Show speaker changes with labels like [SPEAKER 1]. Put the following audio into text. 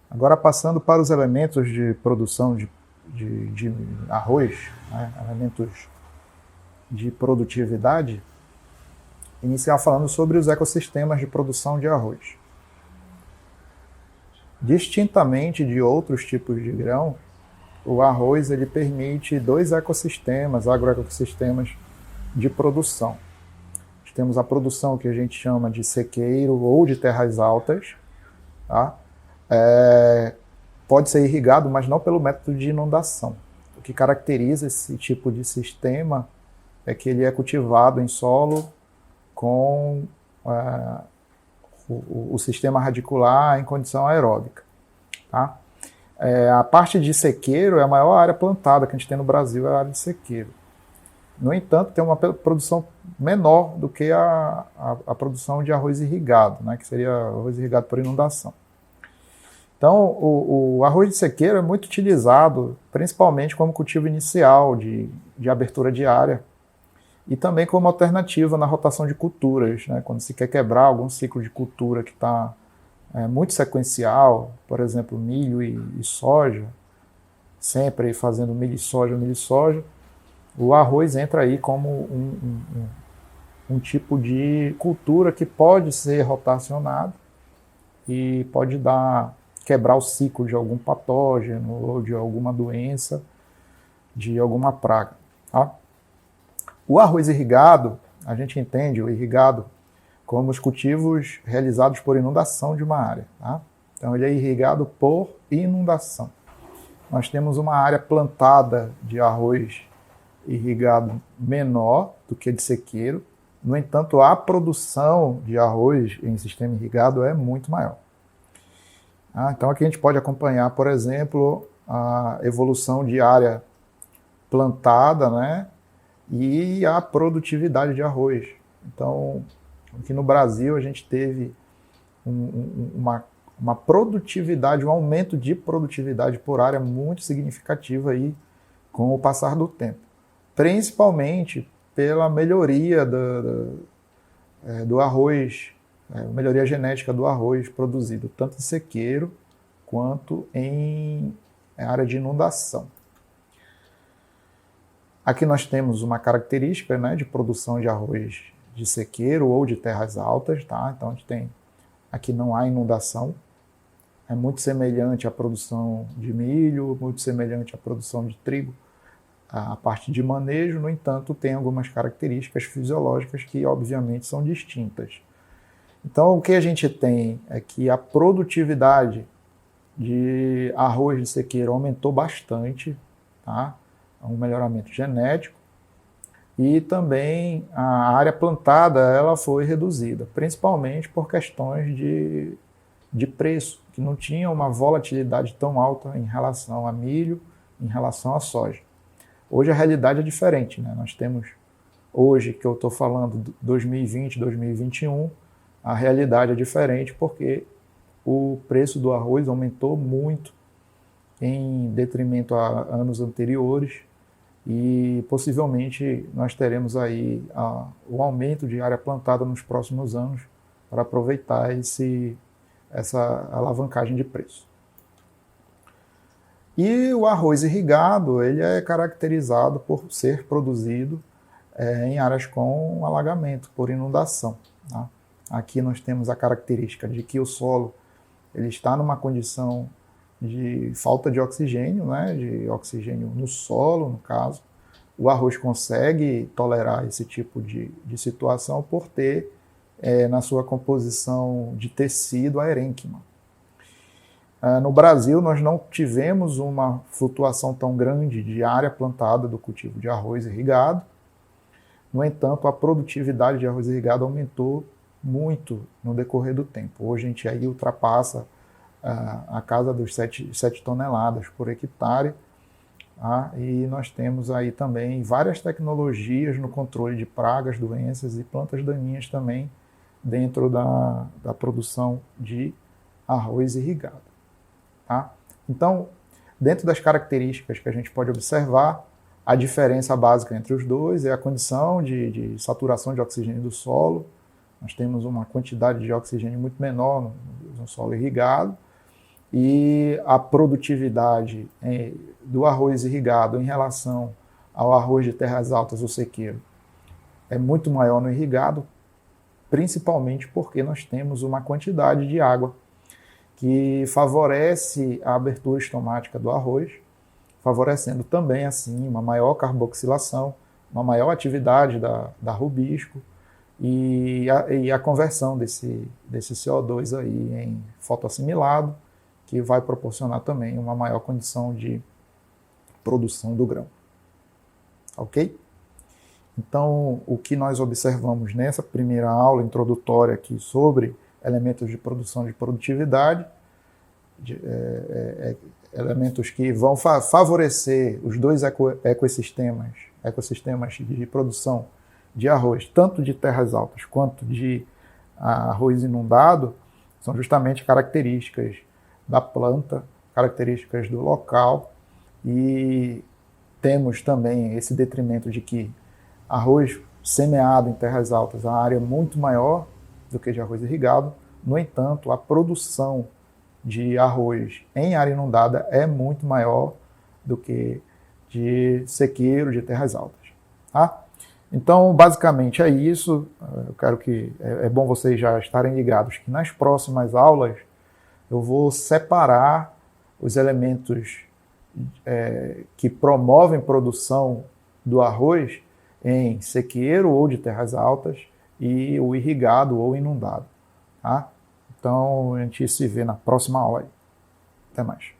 [SPEAKER 1] Agora, passando para os elementos de produção de arroz, né, elementos de produtividade, iniciar falando sobre os ecossistemas de produção de arroz. Distintamente de outros tipos de grão, o arroz ele permite dois ecossistemas, agroecossistemas de produção. Nós temos a produção que a gente chama de sequeiro ou de terras altas, tá? Pode ser irrigado, mas não pelo método de inundação. O que caracteriza esse tipo de sistema é que ele é cultivado em solo com o sistema radicular em condição aeróbica. Tá? A parte de sequeiro é a maior área plantada que a gente tem no Brasil, é a área de sequeiro. No entanto, tem uma produção menor do que a produção de arroz irrigado, né, que seria arroz irrigado por inundação. Então, o arroz de sequeiro é muito utilizado, principalmente como cultivo inicial de abertura de área, e também como alternativa na rotação de culturas, né, quando se quer quebrar algum ciclo de cultura que está muito sequencial, por exemplo, milho e soja, sempre fazendo milho e soja, o arroz entra aí como um tipo de cultura que pode ser rotacionado e pode quebrar o ciclo de algum patógeno ou de alguma doença, de alguma praga. Tá? O arroz irrigado, a gente entende o irrigado como os cultivos realizados por inundação de uma área. Tá? Então ele é irrigado por inundação. Nós temos uma área plantada de arroz irrigado menor do que de sequeiro. No entanto, a produção de arroz em sistema irrigado é muito maior. Então aqui a gente pode acompanhar, por exemplo, a evolução de área plantada, né, e a produtividade de arroz. Então, aqui no Brasil a gente teve uma produtividade, um aumento de produtividade por área muito significativo aí com o passar do tempo. Principalmente pela melhoria do arroz, melhoria genética do arroz produzido, tanto em sequeiro quanto em área de inundação. Aqui nós temos uma característica, né, de produção de arroz de sequeiro ou de terras altas. Tá? Então a gente tem, aqui não há inundação, é muito semelhante à produção de milho, muito semelhante à produção de trigo, a parte de manejo. No entanto, tem algumas características fisiológicas que obviamente são distintas. Então o que a gente tem é que a produtividade de arroz de sequeiro aumentou bastante, tá? Um melhoramento genético, e também a área plantada ela foi reduzida, principalmente por questões de preço, que não tinha uma volatilidade tão alta em relação a milho, em relação à soja. Hoje a realidade é diferente, né? Nós temos, hoje que eu estou falando 2020, 2021, a realidade é diferente porque o preço do arroz aumentou muito em detrimento a anos anteriores, e possivelmente nós teremos aí o aumento de área plantada nos próximos anos para aproveitar essa alavancagem de preço. E o arroz irrigado, ele é caracterizado por ser produzido em áreas com alagamento, por inundação. Tá? Aqui nós temos a característica de que o solo ele está numa condição de falta de oxigênio, né, de oxigênio no solo, no caso. O arroz consegue tolerar esse tipo de situação por ter na sua composição de tecido a herênquima. No Brasil, nós não tivemos uma flutuação tão grande de área plantada do cultivo de arroz irrigado. No entanto, a produtividade de arroz irrigado aumentou muito no decorrer do tempo. Hoje a gente aí ultrapassa a casa dos 7 toneladas por hectare, tá? E nós temos aí também várias tecnologias no controle de pragas, doenças e plantas daninhas também dentro da produção de arroz irrigado. Tá? Então, dentro das características que a gente pode observar, a diferença básica entre os dois é a condição de saturação de oxigênio do solo. Nós temos uma quantidade de oxigênio muito menor no solo irrigado, e que a produtividade do arroz irrigado em relação ao arroz de terras altas ou sequeiro é muito maior no irrigado, principalmente porque nós temos uma quantidade de água que favorece a abertura estomática do arroz, favorecendo também, assim, uma maior carboxilação, uma maior atividade da rubisco e a conversão desse CO2 aí em fotoassimilado, que vai proporcionar também uma maior condição de produção do grão. Ok? Então, o que nós observamos nessa primeira aula introdutória aqui sobre elementos de produção de produtividade, elementos que vão favorecer os dois ecossistemas de produção de arroz, tanto de terras altas quanto de arroz inundado, são justamente características da planta, características do local, e temos também esse detrimento de que arroz semeado em terras altas, a área é muito maior do que de arroz irrigado. No entanto, a produção de arroz em área inundada é muito maior do que de sequeiro, de terras altas. Tá? Então, basicamente é isso. Eu quero que é bom vocês já estarem ligados que nas próximas aulas eu vou separar os elementos que promovem produção do arroz em sequeiro ou de terras altas e o irrigado ou inundado. Tá? Então, a gente se vê na próxima aula aí. Até mais.